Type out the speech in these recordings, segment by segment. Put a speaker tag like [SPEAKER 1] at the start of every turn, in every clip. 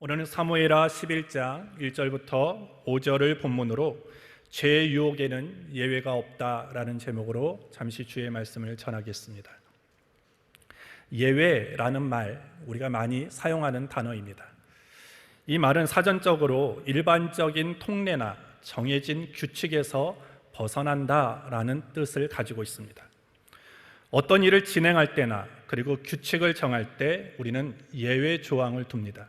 [SPEAKER 1] 오늘은 사무엘하 11장 1절부터 5절을 본문으로 죄의 유혹에는 예외가 없다라는 제목으로 잠시 주의 말씀을 전하겠습니다. 예외라는 말, 우리가 많이 사용하는 단어입니다. 이 말은 사전적으로 일반적인 통례나 정해진 규칙에서 벗어난다라는 뜻을 가지고 있습니다. 어떤 일을 진행할 때나 그리고 규칙을 정할 때 우리는 예외 조항을 둡니다.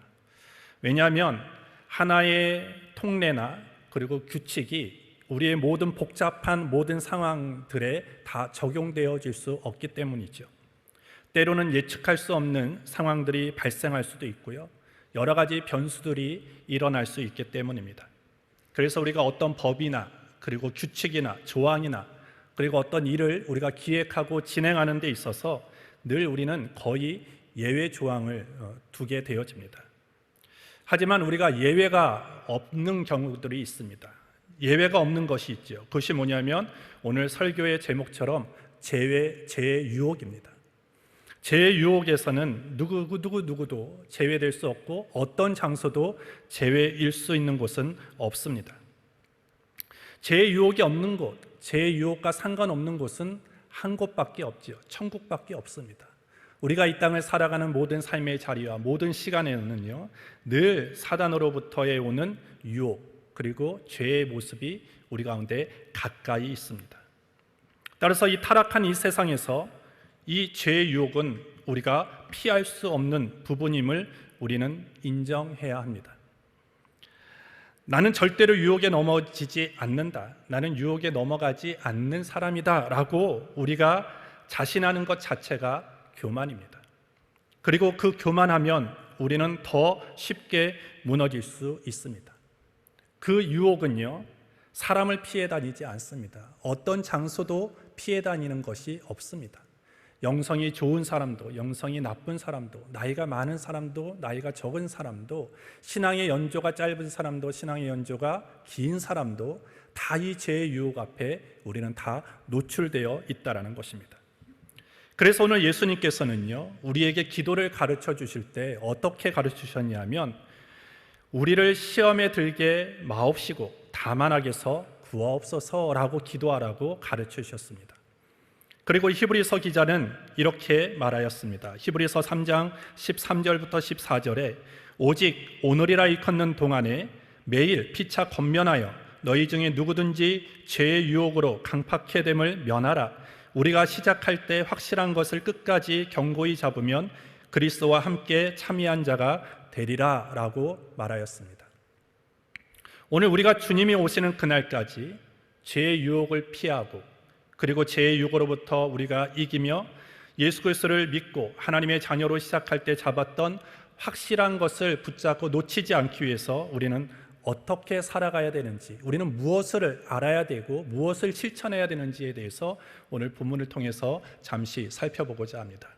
[SPEAKER 1] 왜냐하면 하나의 통례나 그리고 규칙이 우리의 모든 복잡한 모든 상황들에 다 적용되어질 수 없기 때문이죠. 때로는 예측할 수 없는 상황들이 발생할 수도 있고요. 여러 가지 변수들이 일어날 수 있기 때문입니다. 그래서 우리가 어떤 법이나 그리고 규칙이나 조항이나 그리고 어떤 일을 우리가 기획하고 진행하는 데 있어서 늘 우리는 거의 예외 조항을 두게 되어집니다. 하지만 우리가 예외가 없는 경우들이 있습니다. 예외가 없는 것이 있죠. 그것이 뭐냐면 오늘 설교의 제목처럼 죄의 유혹입니다. 죄의 유혹에서는 누구도 제외될 수 없고 어떤 장소도 제외일 수 있는 곳은 없습니다. 죄의 유혹이 없는 곳, 죄의 유혹과 상관없는 곳은 한 곳밖에 없죠. 천국밖에 없습니다. 우리가 이 땅을 살아가는 모든 삶의 자리와 모든 시간에는요, 늘 사단으로부터의 오는 유혹 그리고 죄의 모습이 우리 가운데 가까이 있습니다. 따라서 이 타락한 이 세상에서 이 죄의 유혹은 우리가 피할 수 없는 부분임을 우리는 인정해야 합니다. 나는 절대로 유혹에 넘어지지 않는다. 나는 유혹에 넘어가지 않는 사람이다 라고 우리가 자신하는 것 자체가 교만입니다. 그리고 그 교만하면 우리는 더 쉽게 무너질 수 있습니다. 그 유혹은요, 사람을 피해 다니지 않습니다. 어떤 장소도 피해 다니는 것이 없습니다. 영성이 좋은 사람도, 영성이 나쁜 사람도, 나이가 많은 사람도, 나이가 적은 사람도, 신앙의 연조가 짧은 사람도, 신앙의 연조가 긴 사람도 다 이 죄의 유혹 앞에 우리는 다 노출되어 있다는 것입니다. 그래서 오늘 예수님께서는요, 우리에게 기도를 가르쳐 주실 때 어떻게 가르쳐 주셨냐면 우리를 시험에 들게 마옵시고 다만 악에서 구하옵소서라고 기도하라고 가르쳐 주셨습니다. 그리고 히브리서 기자는 이렇게 말하였습니다. 히브리서 3장 13절부터 14절에 오직 오늘이라 일컫는 동안에 매일 피차 권면하여 너희 중에 누구든지 죄의 유혹으로 강팍해 됨을 면하라. 우리가 시작할 때 확실한 것을 끝까지 견고히 잡으면 그리스도와 함께 참여한 자가 되리라 라고 말하였습니다. 오늘 우리가 주님이 오시는 그날까지 죄의 유혹을 피하고 그리고 죄의 유혹으로부터 우리가 이기며 예수 그리스도를 믿고 하나님의 자녀로 시작할 때 잡았던 확실한 것을 붙잡고 놓치지 않기 위해서 우리는 어떻게 살아가야 되는지, 우리는 무엇을 알아야 되고 무엇을 실천해야 되는지에 대해서 오늘 본문을 통해서 잠시 살펴보고자 합니다.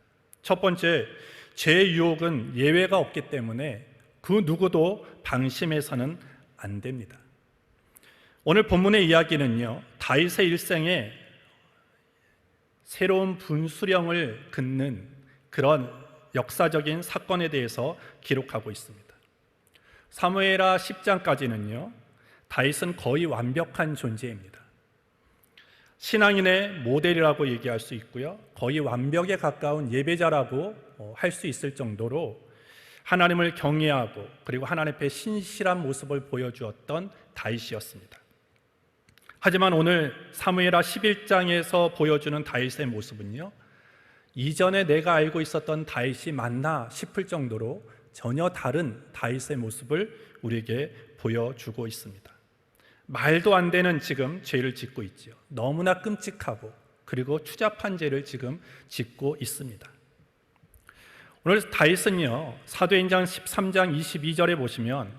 [SPEAKER 1] 첫 번째, 죄의 유혹은 예외가 없기 때문에 그 누구도 방심해서는 안 됩니다. 오늘 본문의 이야기는요, 다윗의 일생에 새로운 분수령을 긋는 그런 역사적인 사건에 대해서 기록하고 있습니다. 사무엘하 10장까지는요, 다윗은 거의 완벽한 존재입니다. 신앙인의 모델이라고 얘기할 수 있고요, 거의 완벽에 가까운 예배자라고 할 수 있을 정도로 하나님을 경외하고 그리고 하나님 앞에 신실한 모습을 보여주었던 다윗이었습니다. 하지만 오늘 사무엘하 11장에서 보여주는 다윗의 모습은요, 이전에 내가 알고 있었던 다윗이 맞나 싶을 정도로 전혀 다른 다윗의 모습을 우리에게 보여주고 있습니다. 말도 안 되는 지금 죄를 짓고 있죠. 너무나 끔찍하고 그리고 추잡한 죄를 지금 짓고 있습니다. 오늘 다윗은요, 사도행전 13장 22절에 보시면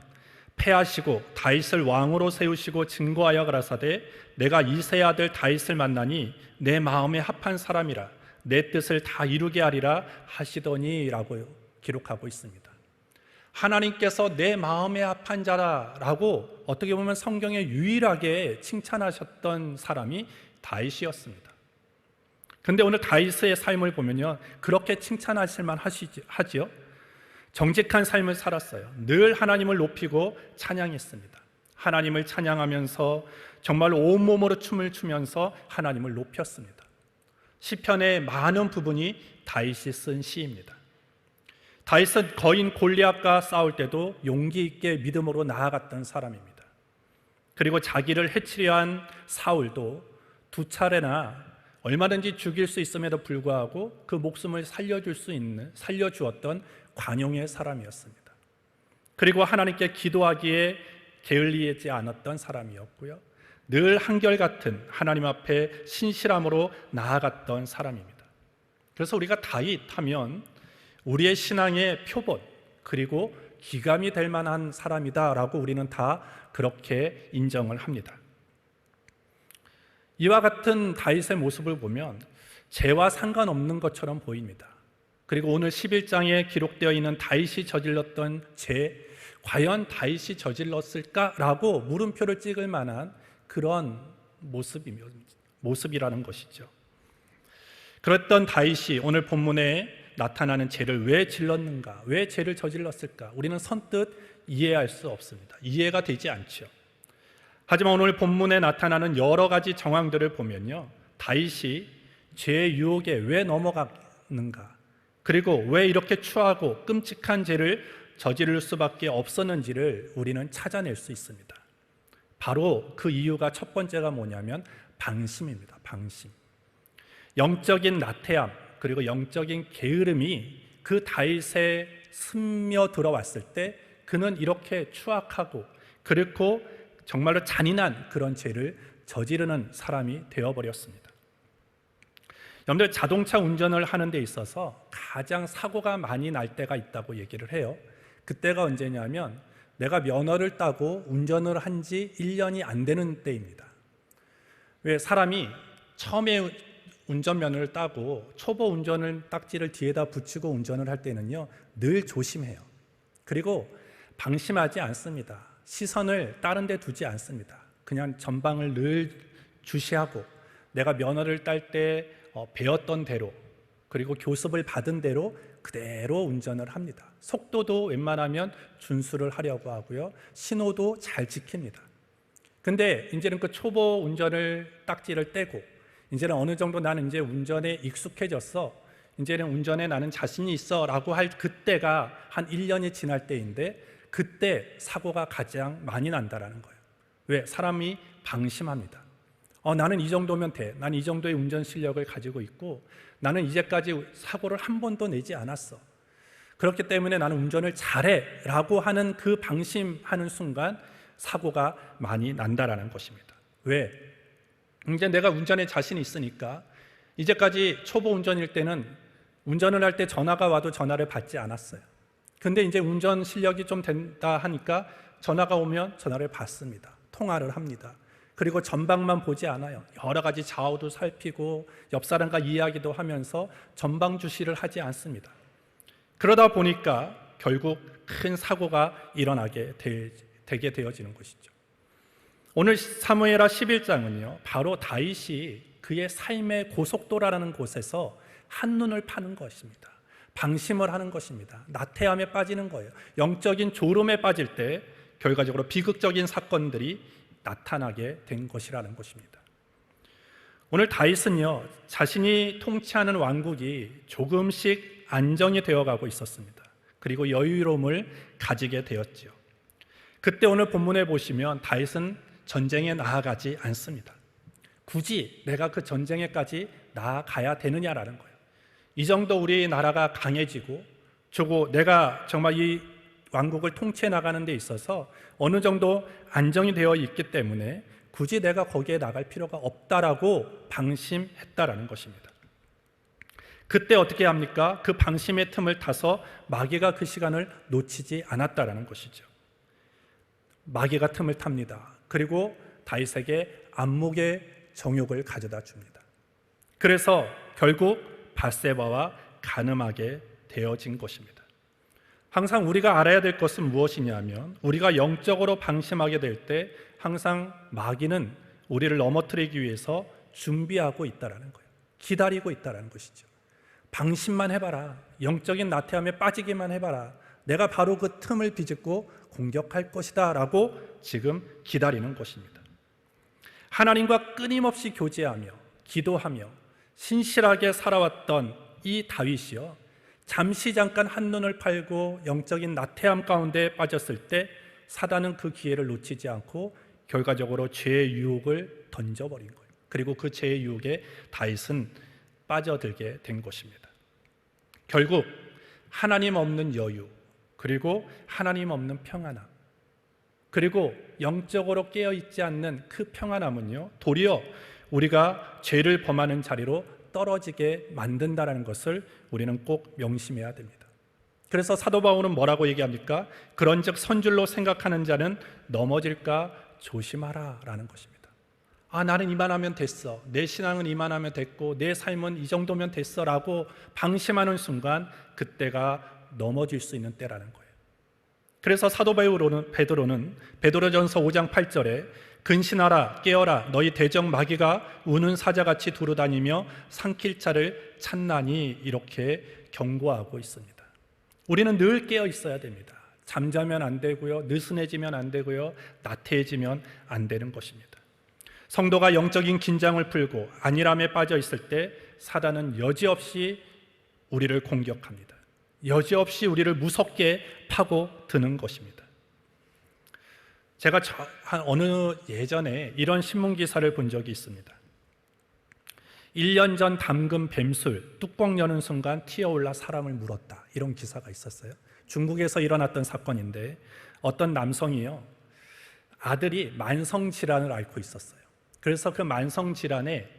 [SPEAKER 1] 패하시고 다윗을 왕으로 세우시고 증거하여 가라사대 내가 이새의 아들 다윗을 만나니 내 마음에 합한 사람이라 내 뜻을 다 이루게 하리라 하시더니 라고 기록하고 있습니다. 하나님께서 내 마음에 합한 자라라고 어떻게 보면 성경에 유일하게 칭찬하셨던 사람이 다윗이었습니다. 그런데 오늘 다윗의 삶을 보면요, 그렇게 칭찬하실 만 하지요. 정직한 삶을 살았어요. 늘 하나님을 높이고 찬양했습니다. 하나님을 찬양하면서 정말로 온몸으로 춤을 추면서 하나님을 높였습니다. 시편의 많은 부분이 다윗이 쓴 시입니다. 다윗은 거인 골리앗과 싸울 때도 용기 있게 믿음으로 나아갔던 사람입니다. 그리고 자기를 해치려 한 사울도 2차례나 얼마든지 죽일 수 있음에도 불구하고 그 목숨을 살려주었던 관용의 사람이었습니다. 그리고 하나님께 기도하기에 게을리지 않았던 사람이었고요. 늘 한결같은 하나님 앞에 신실함으로 나아갔던 사람입니다. 그래서 우리가 다윗 하면 우리의 신앙의 표본, 그리고 기감이 될 만한 사람이다라고 우리는 다 그렇게 인정을 합니다. 이와 같은 다윗의 모습을 보면 죄와 상관없는 것처럼 보입니다. 그리고 오늘 11장에 기록되어 있는 다윗이 저질렀던 죄, 과연 다윗이 저질렀을까라고 물음표를 찍을 만한 그런 모습이라는 것이죠. 그랬던 다윗이 오늘 본문에 나타나는 죄를 왜 질렀는가, 왜 죄를 저질렀을까, 우리는 선뜻 이해할 수 없습니다. 이해가 되지 않죠. 하지만 오늘 본문에 나타나는 여러 가지 정황들을 보면요, 다윗이 죄의 유혹에 왜 넘어갔는가, 그리고 왜 이렇게 추하고 끔찍한 죄를 저지를 수밖에 없었는지를 우리는 찾아낼 수 있습니다. 바로 그 이유가 첫 번째가 뭐냐면 방심입니다. 방심. 영적인 나태함, 그리고 영적인 게으름이 그 다윗에 스며 들어왔을 때 그는 이렇게 추악하고 그렇고 정말로 잔인한 그런 죄를 저지르는 사람이 되어버렸습니다. 여러분들, 자동차 운전을 하는 데 있어서 가장 사고가 많이 날 때가 있다고 얘기를 해요. 그때가 언제냐면 내가 면허를 따고 운전을 한 지 1년이 안 되는 때입니다. 왜 사람이 처음에 운전면허를 따고 초보 운전을 딱지를 뒤에다 붙이고 운전을 할 때는요, 늘 조심해요. 그리고 방심하지 않습니다. 시선을 다른 데 두지 않습니다. 그냥 전방을 늘 주시하고 내가 면허를 딸 때 배웠던 대로, 그리고 교습을 받은 대로 그대로 운전을 합니다. 속도도 웬만하면 준수를 하려고 하고요, 신호도 잘 지킵니다. 근데 이제는 그 초보 운전을 딱지를 떼고 이제는 어느 정도 나는 이제 운전에 익숙해졌어, 이제는 운전에 나는 자신이 있어 라고 할 그때가 한 1년이 지날 때인데, 그때 사고가 가장 많이 난다라는 거예요. 왜? 사람이 방심합니다. 나는 이 정도면 돼. 나는 이 정도의 운전 실력을 가지고 있고 나는 이제까지 사고를 한 번도 내지 않았어. 그렇기 때문에 나는 운전을 잘해 라고 하는 그 방심하는 순간 사고가 많이 난다라는 것입니다. 왜? 이제 내가 운전에 자신이 있으니까, 이제까지 초보 운전일 때는 운전을 할 때 전화가 와도 전화를 받지 않았어요. 근데 이제 운전 실력이 좀 된다 하니까 전화가 오면 전화를 받습니다. 통화를 합니다. 그리고 전방만 보지 않아요. 여러 가지 좌우도 살피고 옆 사람과 이야기도 하면서 전방 주시를 하지 않습니다. 그러다 보니까 결국 큰 사고가 일어나게 되게 되어지는 것이죠. 오늘 사무엘하 11장은요, 바로 다윗이 그의 삶의 고속도라라는 곳에서 한눈을 파는 것입니다. 방심을 하는 것입니다. 나태함에 빠지는 거예요. 영적인 졸음에 빠질 때 결과적으로 비극적인 사건들이 나타나게 된 것이라는 것입니다. 오늘 다윗은요, 자신이 통치하는 왕국이 조금씩 안정이 되어가고 있었습니다. 그리고 여유로움을 가지게 되었죠. 그때 오늘 본문에 보시면 다윗은 전쟁에 나아가지 않습니다. 굳이 내가 그 전쟁에까지 나아가야 되느냐라는 거예요. 이 정도 우리나라가 강해지고 내가 정말 이 왕국을 통치해 나가는 데 있어서 어느 정도 안정이 되어 있기 때문에 굳이 내가 거기에 나갈 필요가 없다라고 방심했다라는 것입니다. 그때 어떻게 합니까? 그 방심의 틈을 타서 마귀가 그 시간을 놓치지 않았다라는 것이죠. 마귀가 틈을 탑니다. 그리고 다윗에게 안목의 정욕을 가져다 줍니다. 그래서 결국 밧세바와 간음하게 되어진 것입니다. 항상 우리가 알아야 될 것은 무엇이냐면, 우리가 영적으로 방심하게 될 때 항상 마귀는 우리를 넘어뜨리기 위해서 준비하고 있다는 거예요. 기다리고 있다는 것이죠. 방심만 해봐라, 영적인 나태함에 빠지기만 해봐라, 내가 바로 그 틈을 비집고 공격할 것이다 라고 지금 기다리는 것입니다. 하나님과 끊임없이 교제하며 기도하며 신실하게 살아왔던 이 다윗이요, 잠시 잠깐 한눈을 팔고 영적인 나태함 가운데 빠졌을 때 사단은 그 기회를 놓치지 않고 결과적으로 죄의 유혹을 던져버린 거예요. 그리고 그 죄의 유혹에 다윗은 빠져들게 된 것입니다. 결국 하나님 없는 여유, 그리고 하나님 없는 평안함, 그리고 영적으로 깨어있지 않는 그 평안함은요, 도리어 우리가 죄를 범하는 자리로 떨어지게 만든다는 것을 우리는 꼭 명심해야 됩니다. 그래서 사도 바울은 뭐라고 얘기합니까? 그런즉 선줄로 생각하는 자는 넘어질까 조심하라 라는 것입니다. 나는 이만하면 됐어, 내 신앙은 이만하면 됐고 내 삶은 이 정도면 됐어 라고 방심하는 순간 그때가 넘어질 수 있는 때라는 거예요. 그래서 사도 베드로는 베드로전서 5장 8절에 근신하라 깨어라 너희 대적 마귀가 우는 사자같이 두루다니며 삼킬 자를 찾나니 이렇게 경고하고 있습니다. 우리는 늘 깨어 있어야 됩니다. 잠자면 안 되고요, 느슨해지면 안 되고요, 나태해지면 안 되는 것입니다. 성도가 영적인 긴장을 풀고 안일함에 빠져 있을 때 사단은 여지없이 우리를 공격합니다. 여지없이 우리를 무섭게 파고드는 것입니다. 제가 어느 예전에 이런 신문 기사를 본 적이 있습니다. 1년 전 담근 뱀술 뚜껑 여는 순간 튀어올라 사람을 물었다, 이런 기사가 있었어요. 중국에서 일어났던 사건인데 어떤 남성이요, 아들이 만성질환을 앓고 있었어요. 그래서 그 만성질환에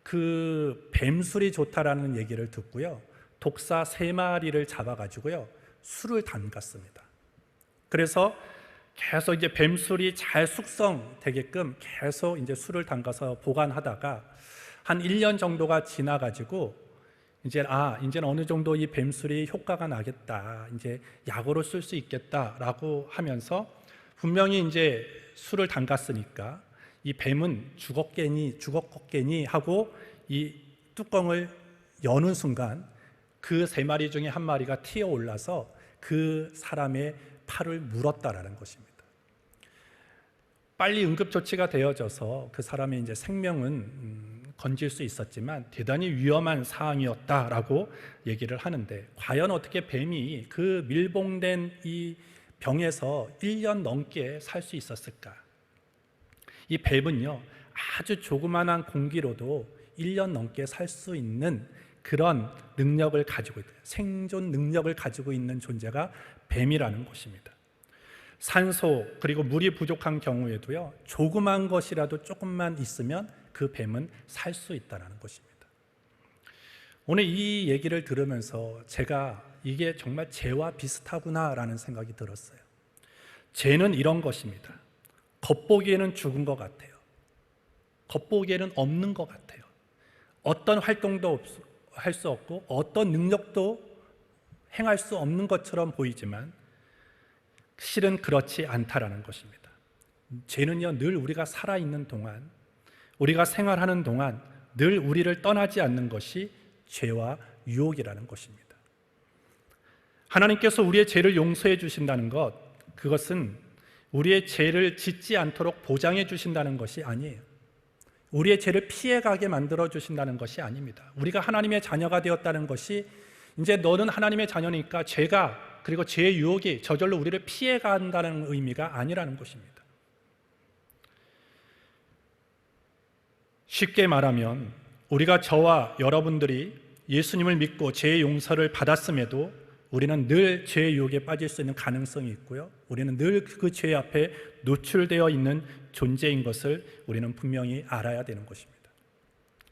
[SPEAKER 1] 그 뱀술이 좋다라는 얘기를 듣고요, 독사 3마리를 잡아가지고요 술을 담갔습니다. 그래서 계속 이제 뱀술이 잘 숙성되게끔 계속 이제 술을 담가서 보관하다가 한 1년 정도가 지나가지고 이제는 어느 정도 이 뱀술이 효과가 나겠다, 이제 약으로 쓸 수 있겠다라고 하면서 분명히 이제 술을 담갔으니까 이 뱀은 죽었겠니 하고 이 뚜껑을 여는 순간 그 3마리 중에 1마리가 튀어 올라서 그 사람의 팔을 물었다라는 것입니다. 빨리 응급조치가 되어져서 그 사람의 이제 생명은 건질 수 있었지만 대단히 위험한 상황이었다라고 얘기를 하는데, 과연 어떻게 뱀이 그 밀봉된 이 병에서 1년 넘게 살 수 있었을까? 이 뱀은요, 아주 조그만한 공기로도 1년 넘게 살 수 있는 그런 능력을 가지고 있다, 생존 능력을 가지고 있는 존재가 뱀이라는 것입니다. 산소 그리고 물이 부족한 경우에도요, 조그만 것이라도 조금만 있으면 그 뱀은 살 수 있다는 것입니다. 오늘 이 얘기를 들으면서 제가 이게 정말 죄와 비슷하구나라는 생각이 들었어요. 죄는 이런 것입니다. 겉보기에는 죽은 것 같아요. 겉보기에는 없는 것 같아요. 어떤 활동도 할 수 없고 어떤 능력도 행할 수 없는 것처럼 보이지만 실은 그렇지 않다라는 것입니다. 죄는요, 늘 우리가 살아있는 동안, 우리가 생활하는 동안 늘 우리를 떠나지 않는 것이 죄와 유혹이라는 것입니다. 하나님께서 우리의 죄를 용서해 주신다는 것, 그것은 우리의 죄를 짓지 않도록 보장해 주신다는 것이 아니에요. 우리의 죄를 피해가게 만들어 주신다는 것이 아닙니다. 우리가 하나님의 자녀가 되었다는 것이 이제 너는 하나님의 자녀니까 죄가, 그리고 죄의 유혹이 저절로 우리를 피해간다는 의미가 아니라는 것입니다. 쉽게 말하면 우리가, 저와 여러분들이 예수님을 믿고 죄의 용서를 받았음에도 우리는 늘 죄의 유혹에 빠질 수 있는 가능성이 있고요, 우리는 늘 그 죄 앞에 노출되어 있는 존재인 것을 우리는 분명히 알아야 되는 것입니다.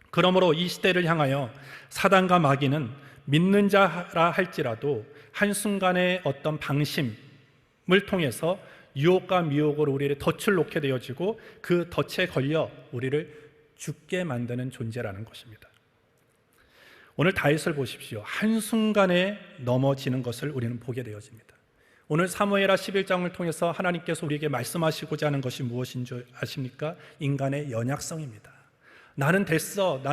[SPEAKER 1] 그러므로 이 시대를 향하여 사단과 마귀는 믿는 자라 할지라도 한순간의 어떤 방심을 통해서 유혹과 미혹으로 우리를 덫을 놓게 되어지고 그 덫에 걸려 우리를 죽게 만드는 존재라는 것입니다. 오늘 다윗을 보십시오. 한순간에 넘어지는 것을 우리는 보게 되어집니다. 오늘 사무엘하 11장을 통해서 하나님께서 우리에게 말씀하시고자 하는 것이 무엇인 줄 아십니까? 인간의 연약성입니다. 나는 됐어,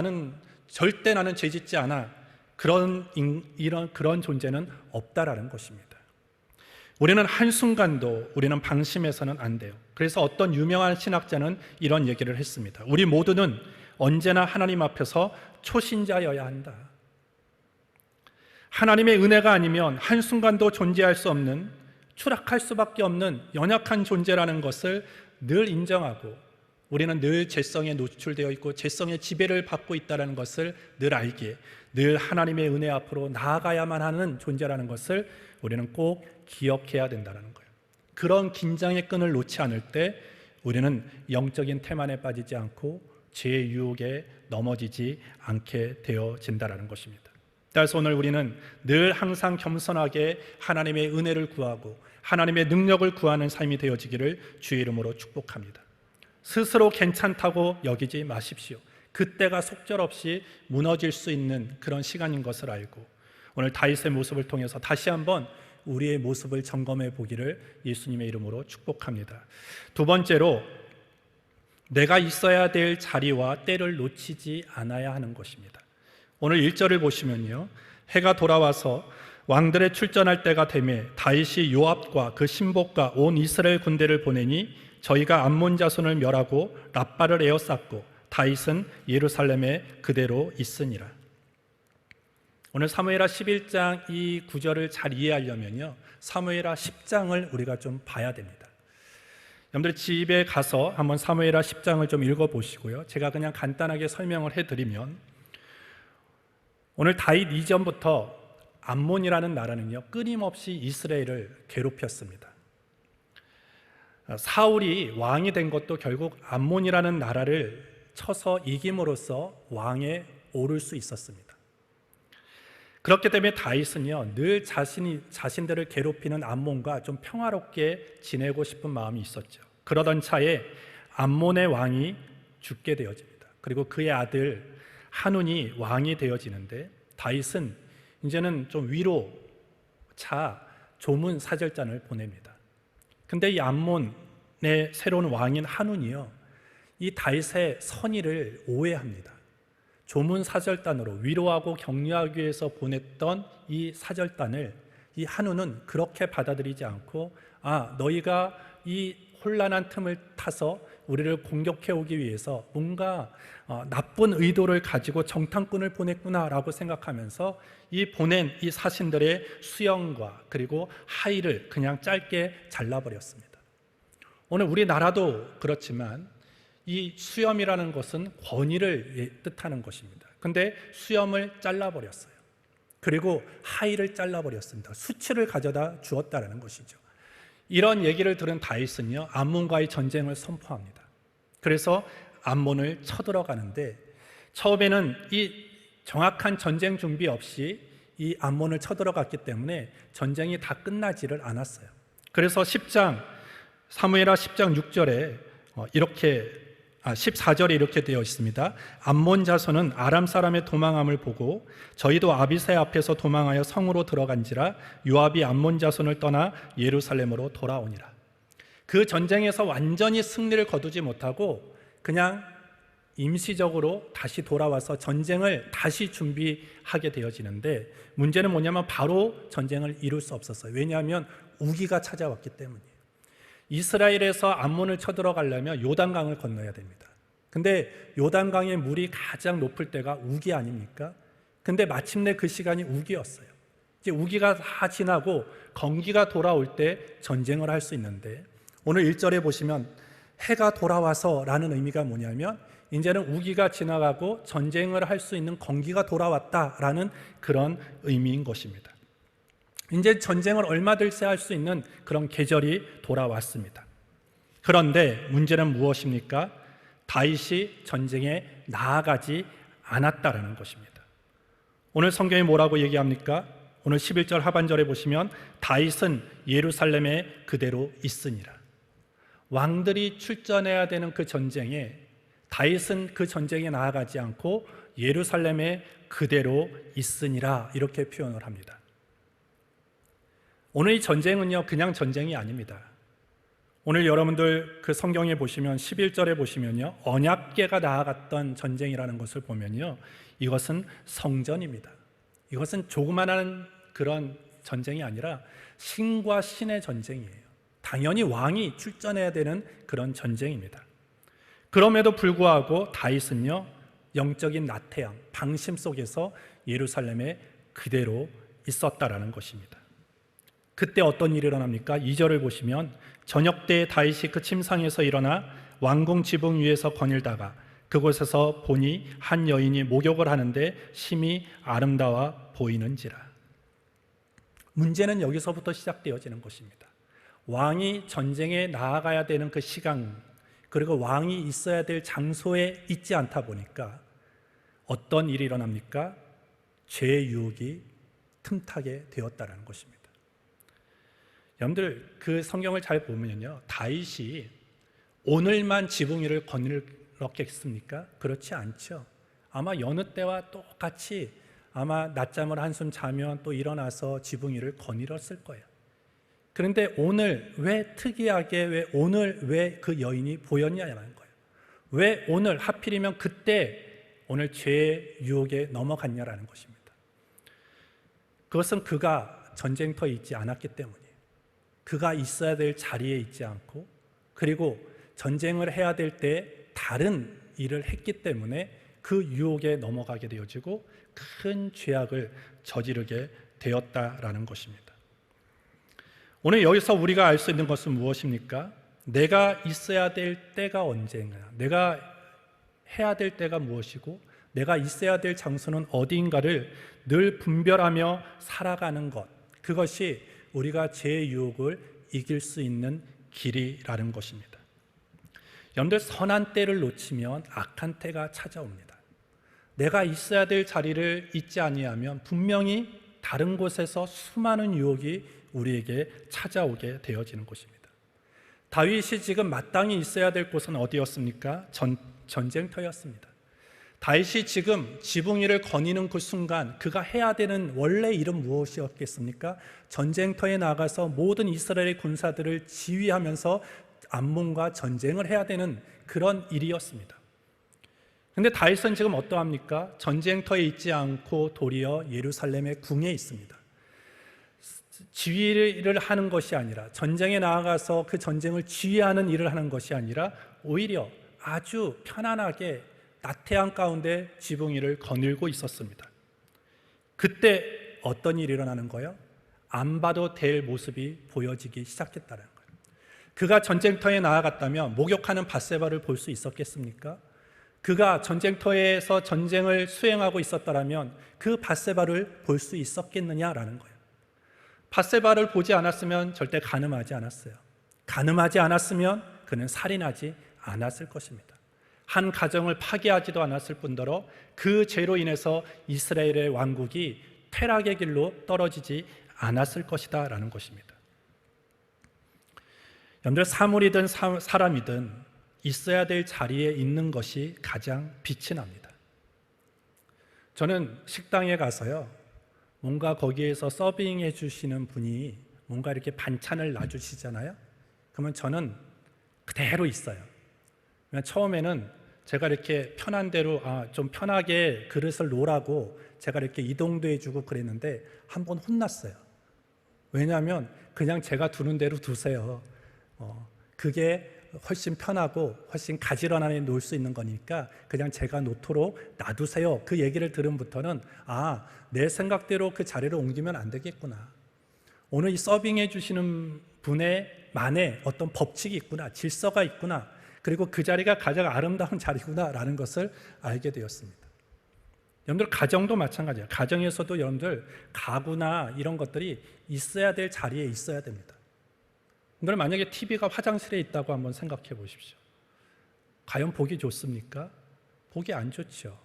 [SPEAKER 1] 절대 나는 죄짓지 않아, 그런 존재는 없다라는 것입니다. 우리는 한순간도 우리는 방심해서는 안 돼요. 그래서 어떤 유명한 신학자는 이런 얘기를 했습니다. 우리 모두는 언제나 하나님 앞에서 초신자여야 한다. 하나님의 은혜가 아니면 한순간도 존재할 수 없는, 추락할 수밖에 없는 연약한 존재라는 것을 늘 인정하고, 우리는 늘 죄성에 노출되어 있고 죄성의 지배를 받고 있다는 것을 늘 알기에 늘 하나님의 은혜 앞으로 나아가야만 하는 존재라는 것을 우리는 꼭 기억해야 된다는 거예요. 그런 긴장의 끈을 놓지 않을 때 우리는 영적인 태만에 빠지지 않고 죄의 유혹에 넘어지지 않게 되어진다는 것입니다. 따라서 오늘 우리는 늘 항상 겸손하게 하나님의 은혜를 구하고 하나님의 능력을 구하는 삶이 되어지기를 주의 이름으로 축복합니다. 스스로 괜찮다고 여기지 마십시오. 그때가 속절없이 무너질 수 있는 그런 시간인 것을 알고 오늘 다윗의 모습을 통해서 다시 한번 우리의 모습을 점검해 보기를 예수님의 이름으로 축복합니다. 두 번째로, 내가 있어야 될 자리와 때를 놓치지 않아야 하는 것입니다. 오늘 1절을 보시면요, 해가 돌아와서 왕들의 출전할 때가 되매 다윗이 요압과 그 신복과 온 이스라엘 군대를 보내니 저희가 암몬 자손을 멸하고 랍바를 에워쌌고 다윗은 예루살렘에 그대로 있으니라. 오늘 사무엘하 11장 이 구절을 잘 이해하려면요, 사무엘하 10장을 우리가 좀 봐야 됩니다. 여러분들 집에 가서 한번 사무엘하 10장을 좀 읽어보시고요, 제가 그냥 간단하게 설명을 해드리면, 오늘 다윗 이전부터 암몬이라는 나라는요, 끊임없이 이스라엘을 괴롭혔습니다. 사울이 왕이 된 것도 결국 암몬이라는 나라를 쳐서 이김으로써 왕에 오를 수 있었습니다. 그렇기 때문에 다윗은요, 늘 자신들을 괴롭히는 암몬과 좀 평화롭게 지내고 싶은 마음이 있었죠. 그러던 차에 암몬의 왕이 죽게 되어집니다. 그리고 그의 아들 한운이 왕이 되어지는데 다윗은 이제는 좀 위로 조문 사절단을 보냅니다. 근데 이 암몬의 새로운 왕인 한운이요, 이 다윗의 선의를 오해합니다. 조문 사절단으로 위로하고 격려하기 위해서 보냈던 이 사절단을 이 한운은 그렇게 받아들이지 않고, 너희가 이 혼란한 틈을 타서 우리를 공격해 오기 위해서 뭔가 나쁜 의도를 가지고 정탐꾼을 보냈구나 라고 생각하면서 보낸 이 사신들의 수염과 그리고 하의를 그냥 짧게 잘라버렸습니다. 오늘 우리나라도 그렇지만 이 수염이라는 것은 권위를 뜻하는 것입니다. 근데 수염을 잘라버렸어요. 그리고 하의를 잘라버렸습니다. 수치를 가져다 주었다는 것이죠. 이런 얘기를 들은 다윗은요, 암몬과의 전쟁을 선포합니다. 그래서 암몬을 쳐들어가는데 처음에는 이 정확한 전쟁 준비 없이 이 암몬을 쳐들어갔기 때문에 전쟁이 다 끝나지를 않았어요. 그래서 사무엘하 10장 6절에 14절에 이렇게 되어 있습니다. 암몬 자손은 아람 사람의 도망함을 보고 저희도 아비새 앞에서 도망하여 성으로 들어간지라 요압이 암몬 자손을 떠나 예루살렘으로 돌아오니라. 그 전쟁에서 완전히 승리를 거두지 못하고 그냥 임시적으로 다시 돌아와서 전쟁을 다시 준비하게 되어지는데, 문제는 뭐냐면 바로 전쟁을 이룰 수 없었어요. 왜냐하면 우기가 찾아왔기 때문이에요. 이스라엘에서 암몬을 쳐들어가려면 요단강을 건너야 됩니다. 근데 요단강의 물이 가장 높을 때가 우기 아닙니까? 근데 마침내 그 시간이 우기였어요. 이제 우기가 다 지나고 건기가 돌아올 때 전쟁을 할 수 있는데, 오늘 1절에 보시면 해가 돌아와서 라는 의미가 뭐냐면 이제는 우기가 지나가고 전쟁을 할 수 있는 건기가 돌아왔다라는 그런 의미인 것입니다. 이제 전쟁을 얼마든지 할 수 있는 그런 계절이 돌아왔습니다. 그런데 문제는 무엇입니까? 다윗이 전쟁에 나아가지 않았다라는 것입니다. 오늘 성경이 뭐라고 얘기합니까? 오늘 11절 하반절에 보시면 다윗은 예루살렘에 그대로 있으니라. 왕들이 출전해야 되는 그 전쟁에 다윗은 그 전쟁에 나아가지 않고 예루살렘에 그대로 있으니라, 이렇게 표현을 합니다. 오늘 이 전쟁은요, 그냥 전쟁이 아닙니다. 오늘 여러분들 그 성경에 보시면 11절에 보시면요, 언약궤가 나아갔던 전쟁이라는 것을 보면요, 이것은 성전입니다. 이것은 조그마한 그런 전쟁이 아니라 신과 신의 전쟁이에요. 당연히 왕이 출전해야 되는 그런 전쟁입니다. 그럼에도 불구하고 다윗은요, 영적인 나태함, 방심 속에서 예루살렘에 그대로 있었다라는 것입니다. 그때 어떤 일이 일어납니까? 2절을 보시면 저녁 때 다윗이 그 침상에서 일어나 왕궁 지붕 위에서 거닐다가 그곳에서 보니 한 여인이 목욕을 하는데 심히 아름다워 보이는지라. 문제는 여기서부터 시작되어지는 것입니다. 왕이 전쟁에 나아가야 되는 그 시간, 그리고 왕이 있어야 될 장소에 있지 않다 보니까 어떤 일이 일어납니까? 죄의 유혹이 틈타게 되었다는 것입니다. 여러분들 그 성경을 잘 보면요, 다윗이 오늘만 지붕 위를 거닐었겠습니까? 그렇지 않죠. 아마 여느 때와 똑같이 아마 낮잠을 한숨 자면 또 일어나서 지붕 위를 거닐었을 거예요. 그런데 오늘 왜 특이하게 왜 그 여인이 보였냐는 거예요. 왜 오늘 하필이면 그때 오늘 죄의 유혹에 넘어갔냐라는 것입니다. 그것은 그가 전쟁터에 있지 않았기 때문이에요. 그가 있어야 될 자리에 있지 않고, 그리고 전쟁을 해야 될 때 다른 일을 했기 때문에 그 유혹에 넘어가게 되어지고 큰 죄악을 저지르게 되었다라는 것입니다. 오늘 여기서 우리가 알 수 있는 것은 무엇입니까? 내가 있어야 될 때가 언제인가, 내가 해야 될 때가 무엇이고 내가 있어야 될 장소는 어디인가를 늘 분별하며 살아가는 것, 그것이 우리가 죄의 유혹을 이길 수 있는 길이라는 것입니다. 여러분들, 선한 때를 놓치면 악한 때가 찾아옵니다. 내가 있어야 될 자리를 잊지 아니하면 분명히 다른 곳에서 수많은 유혹이 우리에게 찾아오게 되어지는 것입니다. 다윗이 지금 마땅히 있어야 될 곳은 어디였습니까? 전쟁터였습니다. 다윗이 지금 지붕 위를 거니는 그 순간 그가 해야 되는 원래 일은 무엇이었겠습니까? 전쟁터에 나가서 모든 이스라엘의 군사들을 지휘하면서 암몬과 전쟁을 해야 되는 그런 일이었습니다. 그런데 다윗은 지금 어떠합니까? 전쟁터에 있지 않고 도리어 예루살렘의 궁에 있습니다. 지휘를 하는 것이 아니라, 전쟁에 나아가서 그 전쟁을 지휘하는 일을 하는 것이 아니라 오히려 아주 편안하게 나태한 가운데 지붕 위를 거닐고 있었습니다. 그때 어떤 일이 일어나는 거예요? 안 봐도 될 모습이 보여지기 시작했다는 거예요. 그가 전쟁터에 나아갔다면 목욕하는 밧세바를 볼 수 있었겠습니까? 그가 전쟁터에서 전쟁을 수행하고 있었다면 그 밧세바를 볼 수 있었겠느냐라는 거예요. 밧세바를 보지 않았으면 절대 간음하지 않았어요. 간음하지 않았으면 그는 살인하지 않았을 것입니다. 한 가정을 파괴하지도 않았을 뿐더러 그 죄로 인해서 이스라엘의 왕국이 퇴락의 길로 떨어지지 않았을 것이다 라는 것입니다. 여러분들, 사물이든 사람이든 있어야 될 자리에 있는 것이 가장 빛이 납니다. 저는 식당에 가서요, 뭔가 거기에서 서빙해 주시는 분이 뭔가 이렇게 반찬을 놔주시잖아요. 그러면 저는 그대로 있어요. 처음에는 제가 이렇게 편한 대로 좀 편하게 그릇을 놓으라고 제가 이렇게 이동도 해주고 그랬는데 한 번 혼났어요. 왜냐하면 그냥 제가 두는 대로 두세요. 그게 훨씬 편하고 훨씬 가지런하게 놓을 수 있는 거니까 그냥 제가 놓도록 놔두세요. 그 얘기를 들은부터는 내 생각대로 그 자리를 옮기면 안 되겠구나. 오늘 이 서빙해 주시는 분의 만에 어떤 법칙이 있구나, 질서가 있구나, 그리고 그 자리가 가장 아름다운 자리구나 라는 것을 알게 되었습니다. 여러분들, 가정도 마찬가지예요. 가정에서도 여러분들 가구나 이런 것들이 있어야 될 자리에 있어야 됩니다. 여러분들, 만약에 TV가 화장실에 있다고 한번 생각해 보십시오. 과연 보기 좋습니까? 보기 안 좋죠.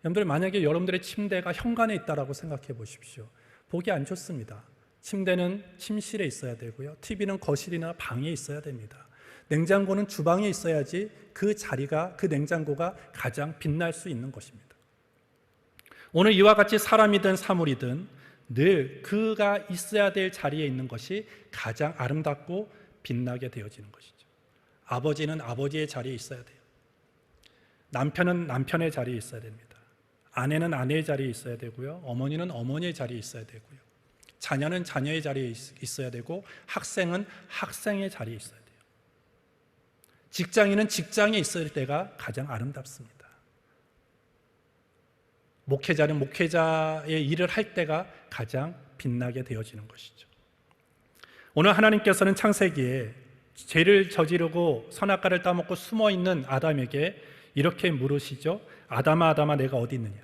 [SPEAKER 1] 여러분들, 만약에 여러분들의 침대가 현관에 있다고 생각해 보십시오. 보기 안 좋습니다. 침대는 침실에 있어야 되고요, TV는 거실이나 방에 있어야 됩니다. 냉장고는 주방에 있어야지 그 자리가, 그 냉장고가 가장 빛날 수 있는 것입니다. 오늘 이와 같이 사람이든 사물이든 늘 그가 있어야 될 자리에 있는 것이 가장 아름답고 빛나게 되어지는 것이죠. 아버지는 아버지의 자리에 있어야 돼요. 남편은 남편의 자리에 있어야 됩니다. 아내는 아내의 자리에 있어야 되고요, 어머니는 어머니의 자리에 있어야 되고요, 자녀는 자녀의 자리에 있어야 되고 학생은 학생의 자리에 있어야 돼요. 직장인은 직장에 있을 때가 가장 아름답습니다. 목회자는 목회자의 일을 할 때가 가장 빛나게 되어지는 것이죠. 오늘 하나님께서는 창세기에 죄를 저지르고 선악과를 따먹고 숨어있는 아담에게 이렇게 물으시죠. 아담아 아담아 내가 어디 있느냐?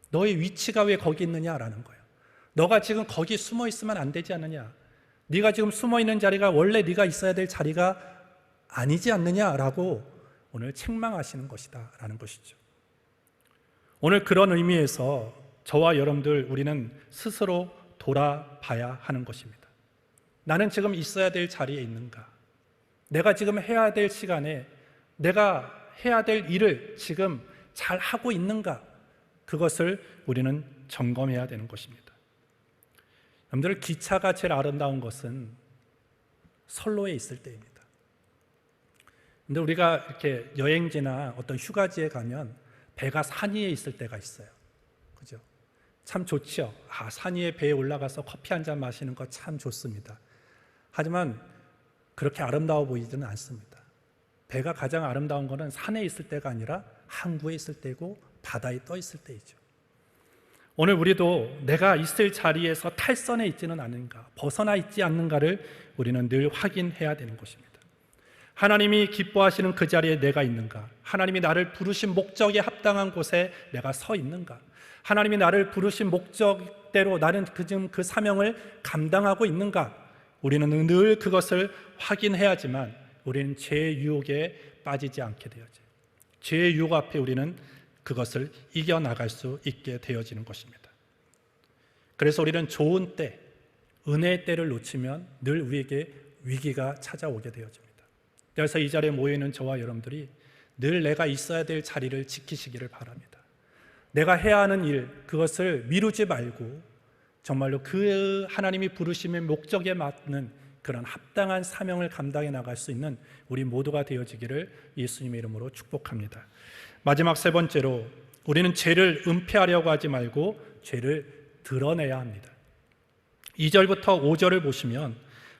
[SPEAKER 1] 너의 위치가 왜 거기 있느냐라는 거예요. 너가 지금 거기 숨어 있으면 안 되지 않느냐? 네가 지금 숨어 있는 자리가 원래 네가 있어야 될 자리가 아니지 않느냐라고 오늘 책망하시는 것이다 라는 것이죠. 오늘 그런 의미에서 저와 여러분들 우리는 스스로 돌아봐야 하는 것입니다. 나는 지금 있어야 될 자리에 있는가? 내가 지금 해야 될 시간에 내가 해야 될 일을 지금 잘 하고 있는가? 그것을 우리는 점검해야 되는 것입니다. 여러분들, 기차가 제일 아름다운 것은 선로에 있을 때입니다. 근데 우리가 이렇게 여행지나 어떤 휴가지에 가면 배가 산 위에 있을 때가 있어요. 그죠? 참 좋죠. 산 위에 배에 올라가서 커피 한 잔 마시는 거 참 좋습니다. 하지만 그렇게 아름다워 보이지는 않습니다. 배가 가장 아름다운 것은 산에 있을 때가 아니라 항구에 있을 때고 바다에 떠 있을 때이죠. 오늘 우리도 내가 있을 자리에서 탈선해 있지는 않는가, 벗어나 있지 않는가를 우리는 늘 확인해야 되는 것입니다. 하나님이 기뻐하시는 그 자리에 내가 있는가? 하나님이 나를 부르신 목적에 합당한 곳에 내가 서 있는가? 하나님이 나를 부르신 목적대로 나는 지금 그 사명을 감당하고 있는가? 우리는 늘 그것을 확인해야지만 우리는 죄의 유혹에 빠지지 않게 되어져요. 죄의 유혹 앞에 우리는 그것을 이겨나갈 수 있게 되어지는 것입니다. 그래서 우리는 좋은 때, 은혜의 때를 놓치면 늘 우리에게 위기가 찾아오게 되어집니다. 그래서 이 자리에 모여있는 저와 여러분들이 늘 내가 있어야 될 자리를 지키시기를 바랍니다. 내가 해야 하는 일, 그것을 미루지 말고 정말로 그 하나님이 부르심의 목적에 맞는 그런 합당한 사명을 감당해 나갈 수 있는 우리 모두가 되어지기를 예수님의 이름으로 축복합니다. 마지막 세 번째로, 우리는 죄를 은폐하려고 하지 말고 죄를 드러내야 합니다. 2절부터 5절을 보시면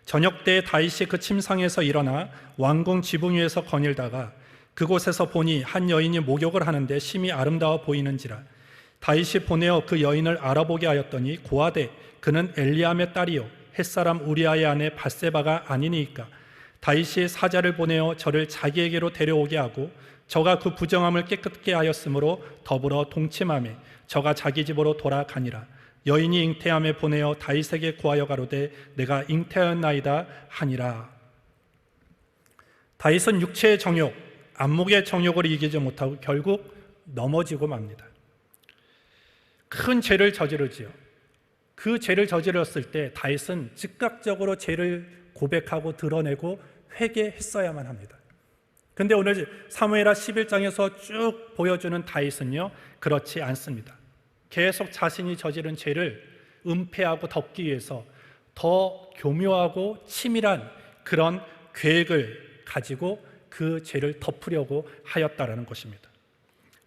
[SPEAKER 1] 저녁 때 다윗이 그 침상에서 일어나 왕궁 지붕 위에서 거닐다가 그곳에서 보니 한 여인이 목욕을 하는데 심히 아름다워 보이는지라. 다윗이 보내어 그 여인을 알아보게 하였더니 고하되 그는 엘리암의 딸이요 햇사람 우리아의 아내 밧세바가 아니니이까. 다윗이 사자를 보내어 저를 자기에게로 데려오게 하고 저가 그 부정함을 깨끗게 하였으므로 더불어 동침하며 저가 자기 집으로 돌아가니라. 여인이 잉태함에 보내어 다윗에게 구하여 가로되 내가 잉태하였나이다 하니라. 다윗은 육체의 정욕, 안목의 정욕을 이기지 못하고 결국 넘어지고 맙니다. 큰 죄를 저지르지요. 그 죄를 저질렀을 때 다윗은 즉각적으로 죄를 고백하고 드러내고 회개했어야만 합니다. 근데 오늘 사무엘하 11장에서 쭉 보여주는 다윗은요, 그렇지 않습니다. 계속 자신이 저지른 죄를 은폐하고 덮기 위해서 더 교묘하고 치밀한 그런 계획을 가지고 그 죄를 덮으려고 하였다라는 것입니다.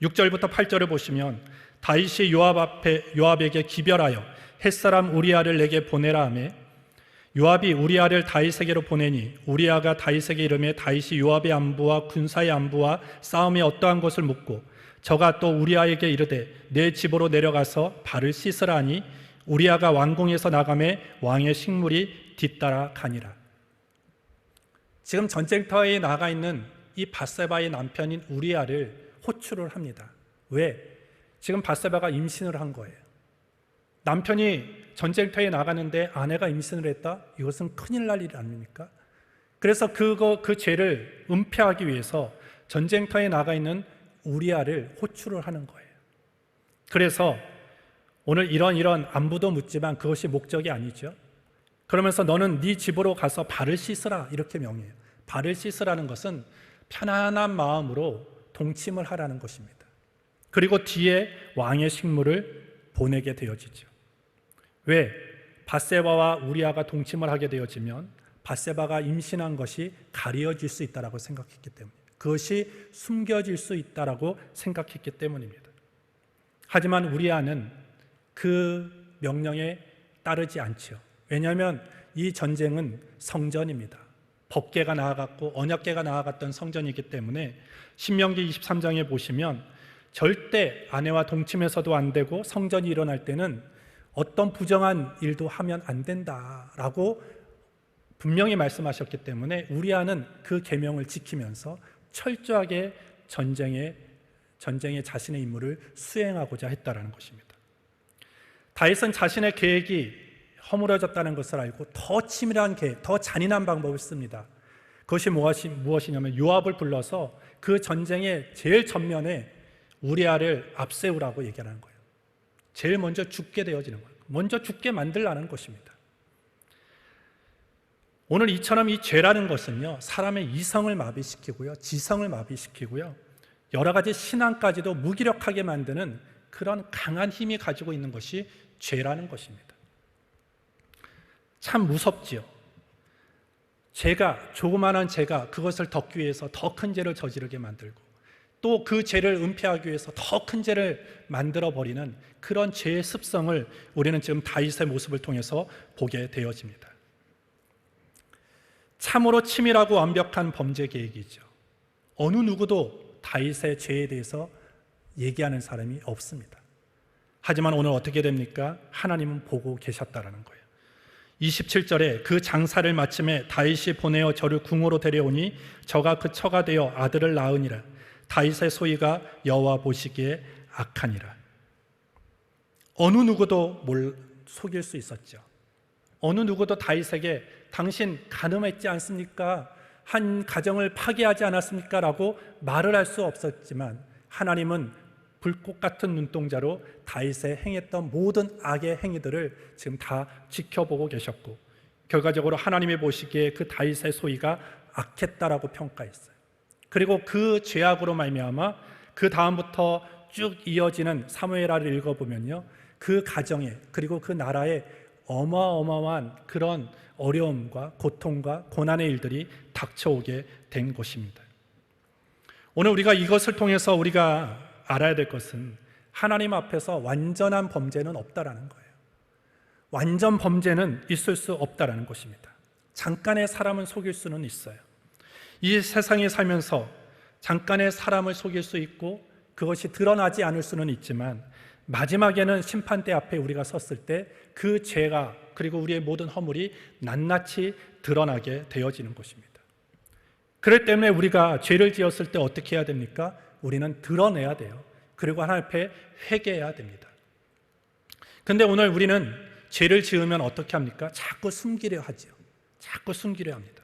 [SPEAKER 1] 6절부터 8절을 보시면 다윗이 요압에게 기별하여 햇사람 우리아를 내게 보내라 하매 요압이 우리아를 다윗에게로 보내니 우리아가 다윗에게 이르매 다윗이 요압의 안부와 군사의 안부와 싸움이 어떠한 것을 묻고 저가 또 우리아에게 이르되 내 집으로 내려가서 발을 씻으라 하니 우리아가 왕궁에서 나가매 왕의 식물이 뒤따라 가니라. 지금 전쟁터에 나가 있는 이 밧세바의 남편인 우리아를 호출을 합니다. 왜? 지금 밧세바가 임신을 한 거예요. 남편이 전쟁터에 나가는데 아내가 임신을 했다? 이것은 큰일 날 일 아닙니까? 그래서 그 죄를 은폐하기 위해서 전쟁터에 나가 있는 우리아를 호출을 하는 거예요. 그래서 오늘 이런 안부도 묻지만 그것이 목적이 아니죠. 그러면서 너는 네 집으로 가서 발을 씻으라 이렇게 명해요. 발을 씻으라는 것은 편안한 마음으로 동침을 하라는 것입니다. 그리고 뒤에 왕의 식물을 보내게 되어지죠. 왜? 밧세바와 우리아가 동침을 하게 되어지면 밧세바가 임신한 것이 가려질 수 있다고 생각했기 때문에, 그것이 숨겨질 수 있다고 생각했기 때문입니다. 하지만 우리아는 그 명령에 따르지 않죠. 왜냐하면 이 전쟁은 성전입니다. 법궤가 나아갔고 언약궤가 나아갔던 성전이기 때문에 신명기 23장에 보시면 절대 아내와 동침해서도 안 되고 성전이 일어날 때는 어떤 부정한 일도 하면 안 된다라고 분명히 말씀하셨기 때문에 우리아는 그 계명을 지키면서 철저하게 전쟁에 자신의 임무를 수행하고자 했다라는 것입니다. 다윗은 자신의 계획이 허물어졌다는 것을 알고 더 치밀한 계획, 더 잔인한 방법을 씁니다. 그것이 무엇이냐면 요압을 불러서 그 전쟁의 제일 전면에 우리아를 앞세우라고 얘기하는 거예요. 제일 먼저 죽게 되어지는 거예요. 먼저 죽게 만들라는 것입니다. 오늘 이처럼 이 죄라는 것은요, 사람의 이성을 마비시키고요, 지성을 마비시키고요, 여러 가지 신앙까지도 무기력하게 만드는 그런 강한 힘이 가지고 있는 것이 죄라는 것입니다. 참 무섭지요. 조그마한 죄가 그것을 덮기 위해서 더 큰 죄를 저지르게 만들고 또 그 죄를 은폐하기 위해서 더 큰 죄를 만들어버리는 그런 죄의 습성을 우리는 지금 다윗의 모습을 통해서 보게 되어집니다. 참으로 치밀하고 완벽한 범죄 계획이죠. 어느 누구도 다윗의 죄에 대해서 얘기하는 사람이 없습니다. 하지만 오늘 어떻게 됩니까? 하나님은 보고 계셨다라는 거예요. 27절에 그 장사를 마침에 다윗이 보내어 저를 궁으로 데려오니 저가 그 처가 되어 아들을 낳으니라. 다윗의 소위가 여호와 보시기에 악하니라. 어느 누구도 속일 수 있었죠. 어느 누구도 다윗에게 당신 간음했지 않습니까? 한 가정을 파괴하지 않았습니까? 라고 말을 할 수 없었지만 하나님은 불꽃 같은 눈동자로 다윗의 행했던 모든 악의 행위들을 지금 다 지켜보고 계셨고 결과적으로 하나님이 보시기에 그 다윗의 소위가 악했다라고 평가했어요. 그리고 그 죄악으로 말미암아 그 다음부터 쭉 이어지는 사무엘하를 읽어보면요, 그 가정에 그리고 그 나라에 어마어마한 그런 어려움과 고통과 고난의 일들이 닥쳐오게 된 것입니다. 오늘 우리가 이것을 통해서 우리가 알아야 될 것은 하나님 앞에서 완전한 범죄는 없다라는 거예요. 완전 범죄는 있을 수 없다라는 것입니다. 잠깐의 사람은 속일 수는 있어요. 이 세상에 살면서 잠깐의 사람을 속일 수 있고 그것이 드러나지 않을 수는 있지만 마지막에는 심판대 앞에 우리가 섰을 때 그 죄가 그리고 우리의 모든 허물이 낱낱이 드러나게 되어지는 것입니다. 그렇기 때문에 우리가 죄를 지었을 때 어떻게 해야 됩니까? 우리는 드러내야 돼요. 그리고 하나님 앞에 회개해야 됩니다. 근데 오늘 우리는 죄를 지으면 어떻게 합니까? 자꾸 숨기려 하죠. 자꾸 숨기려 합니다.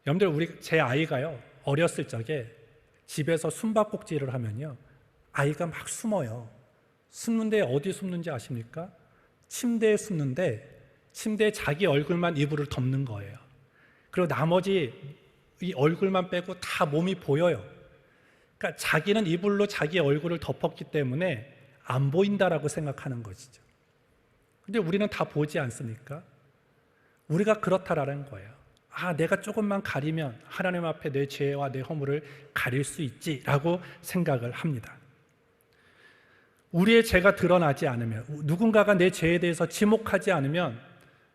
[SPEAKER 1] 여러분들, 제 아이가요, 어렸을 적에 집에서 숨바꼭질을 하면요, 아이가 막 숨어요. 숨는데 어디 숨는지 아십니까? 침대에 숨는데 침대에 자기 얼굴만 이불을 덮는 거예요. 그리고 나머지 이 얼굴만 빼고 다 몸이 보여요. 그러니까 자기는 이불로 자기 얼굴을 덮었기 때문에 안 보인다라고 생각하는 것이죠. 근데 우리는 다 보지 않습니까? 우리가 그렇다라는 거예요. 내가 조금만 가리면 하나님 앞에 내 죄와 내 허물을 가릴 수 있지라고 생각을 합니다. 우리의 죄가 드러나지 않으면, 누군가가 내 죄에 대해서 지목하지 않으면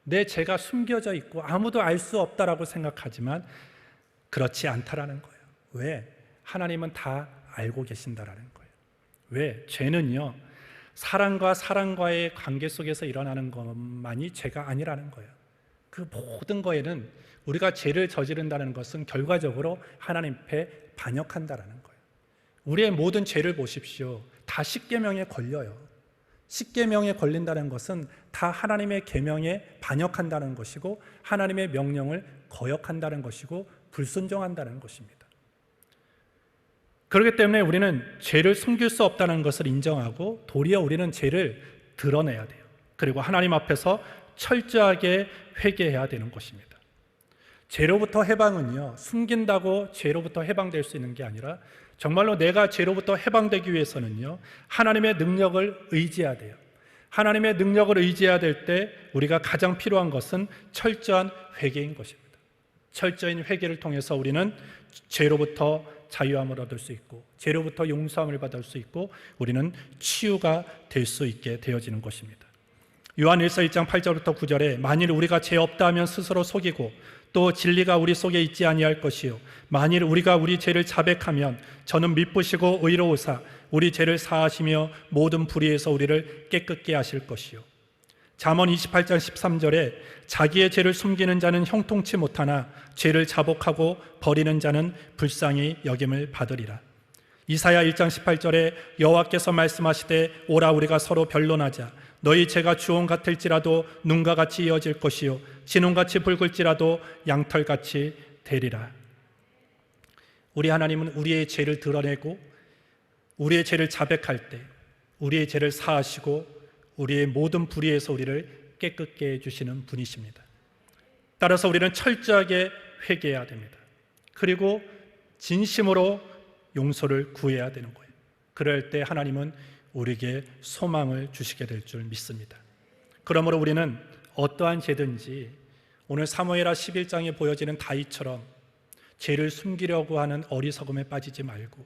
[SPEAKER 1] 내 죄가 숨겨져 있고 아무도 알 수 없다라고 생각하지만 그렇지 않다라는 거예요. 왜? 하나님은 다 알고 계신다라는 거예요. 왜? 죄는요, 사람과 사람과의 관계 속에서 일어나는 것만이 죄가 아니라는 거예요. 그 모든 거에는 우리가 죄를 저지른다는 것은 결과적으로 하나님 앞에 반역한다라는 거예요. 우리의 모든 죄를 보십시오. 다 십계명에 걸려요. 십계명에 걸린다는 것은 다 하나님의 계명에 반역한다는 것이고 하나님의 명령을 거역한다는 것이고 불순종한다는 것입니다. 그렇기 때문에 우리는 죄를 숨길 수 없다는 것을 인정하고 도리어 우리는 죄를 드러내야 돼요. 그리고 하나님 앞에서 철저하게 회개해야 되는 것입니다. 죄로부터 해방은요, 숨긴다고 죄로부터 해방될 수 있는 게 아니라 정말로 내가 죄로부터 해방되기 위해서는요, 하나님의 능력을 의지해야 돼요. 하나님의 능력을 의지해야 될 때 우리가 가장 필요한 것은 철저한 회개인 것입니다. 철저한 회개를 통해서 우리는 죄로부터 자유함을 얻을 수 있고 죄로부터 용서함을 받을 수 있고 우리는 치유가 될 수 있게 되어지는 것입니다. 요한 1서 1장 8절부터 9절에 만일 우리가 죄 없다 하면 스스로 속이고 또 진리가 우리 속에 있지 아니할 것이요 만일 우리가 우리 죄를 자백하면 저는 미쁘시고 의로우사 우리 죄를 사하시며 모든 불의에서 우리를 깨끗게 하실 것이요 잠언 28장 13절에 자기의 죄를 숨기는 자는 형통치 못하나 죄를 자복하고 버리는 자는 불쌍히 여김을 받으리라. 이사야 1장 18절에 여호와께서 말씀하시되 오라 우리가 서로 변론하자 너희 죄가 주홍 같을지라도 눈과 같이 이어질 것이요 진홍같이 붉을지라도 양털같이 되리라. 우리 하나님은 우리의 죄를 드러내고 우리의 죄를 자백할 때 우리의 죄를 사하시고 우리의 모든 불의에서 우리를 깨끗게 해주시는 분이십니다. 따라서 우리는 철저하게 회개해야 됩니다. 그리고 진심으로 용서를 구해야 되는 거예요. 그럴 때 하나님은 우리에게 소망을 주시게 될 줄 믿습니다. 그러므로 우리는 어떠한 죄든지 오늘 사무엘하 11장에 보여지는 다윗처럼 죄를 숨기려고 하는 어리석음에 빠지지 말고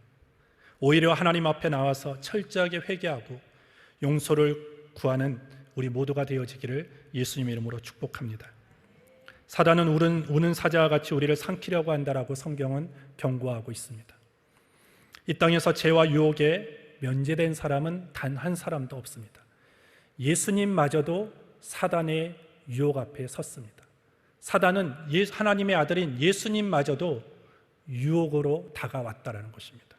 [SPEAKER 1] 오히려 하나님 앞에 나와서 철저하게 회개하고 용서를 구하는 우리 모두가 되어지기를 예수님의 이름으로 축복합니다. 사단은 우는 사자와 같이 우리를 삼키려고 한다라고 성경은 경고하고 있습니다. 이 땅에서 죄와 유혹에 면제된 사람은 단 한 사람도 없습니다. 예수님마저도 사단의 유혹 앞에 섰습니다. 사단은 하나님의 아들인 예수님마저도 유혹으로 다가왔다라는 것입니다.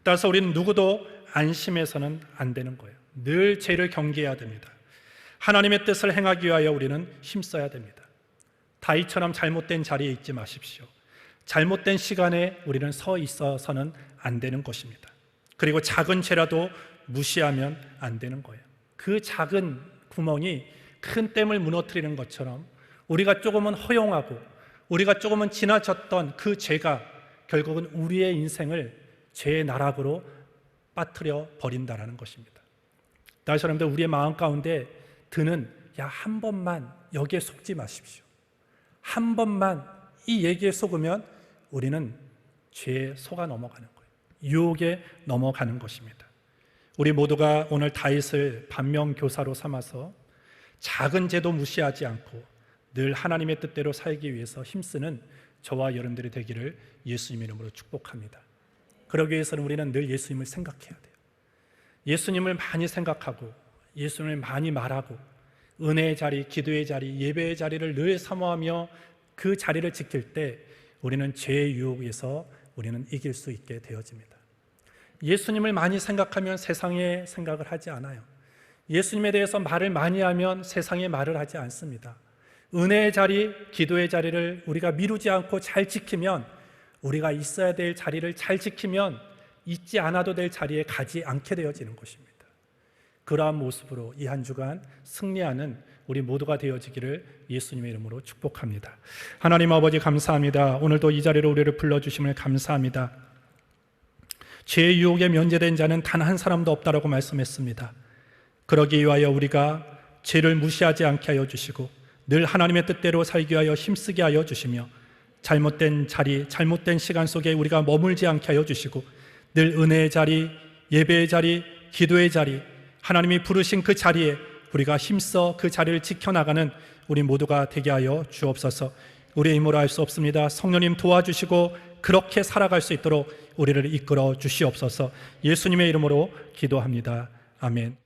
[SPEAKER 1] 따라서 우리는 누구도 안심해서는 안 되는 거예요. 늘 죄를 경계해야 됩니다. 하나님의 뜻을 행하기 위하여 우리는 힘써야 됩니다. 다윗처럼 잘못된 자리에 있지 마십시오. 잘못된 시간에 우리는 서 있어서는 안 되는 것입니다. 그리고 작은 죄라도 무시하면 안 되는 거예요. 그 작은 구멍이 큰 댐을 무너뜨리는 것처럼 우리가 조금은 허용하고 우리가 조금은 지나쳤던 그 죄가 결국은 우리의 인생을 죄의 나락으로 빠뜨려 버린다라는 것입니다. 다시 여러분들 우리의 마음 가운데 드는 한 번만 여기에 속지 마십시오. 한 번만 이 얘기에 속으면 우리는 죄에 속아 넘어가는 거예요. 유혹에 넘어가는 것입니다. 우리 모두가 오늘 다윗을 반면교사로 삼아서 작은 죄도 무시하지 않고 늘 하나님의 뜻대로 살기 위해서 힘쓰는 저와 여러분들이 되기를 예수님의 이름으로 축복합니다. 그러기 위해서는 우리는 늘 예수님을 생각해야 돼요. 예수님을 많이 생각하고 예수님을 많이 말하고 은혜의 자리, 기도의 자리, 예배의 자리를 늘 사모하며 그 자리를 지킬 때 우리는 죄의 유혹에서 우리는 이길 수 있게 되어집니다. 예수님을 많이 생각하면 세상의 생각을 하지 않아요. 예수님에 대해서 말을 많이 하면 세상의 말을 하지 않습니다. 은혜의 자리, 기도의 자리를 우리가 미루지 않고 잘 지키면 우리가 있어야 될 자리를 잘 지키면 있지 않아도 될 자리에 가지 않게 되어지는 것입니다. 그러한 모습으로 이 한 주간 승리하는 우리 모두가 되어지기를 예수님의 이름으로 축복합니다. 하나님 아버지 감사합니다. 오늘도 이 자리로 우리를 불러주심을 감사합니다. 죄의 유혹에 면제된 자는 단 한 사람도 없다라고 말씀했습니다. 그러기 위하여 우리가 죄를 무시하지 않게 하여 주시고 늘 하나님의 뜻대로 살기 위하여 힘쓰게 하여 주시며 잘못된 자리, 잘못된 시간 속에 우리가 머물지 않게 하여 주시고 늘 은혜의 자리, 예배의 자리, 기도의 자리, 하나님이 부르신 그 자리에 우리가 힘써 그 자리를 지켜나가는 우리 모두가 되게 하여 주옵소서. 우리의 힘으로 할 수 없습니다. 성령님 도와주시고 그렇게 살아갈 수 있도록 우리를 이끌어 주시옵소서. 예수님의 이름으로 기도합니다. 아멘.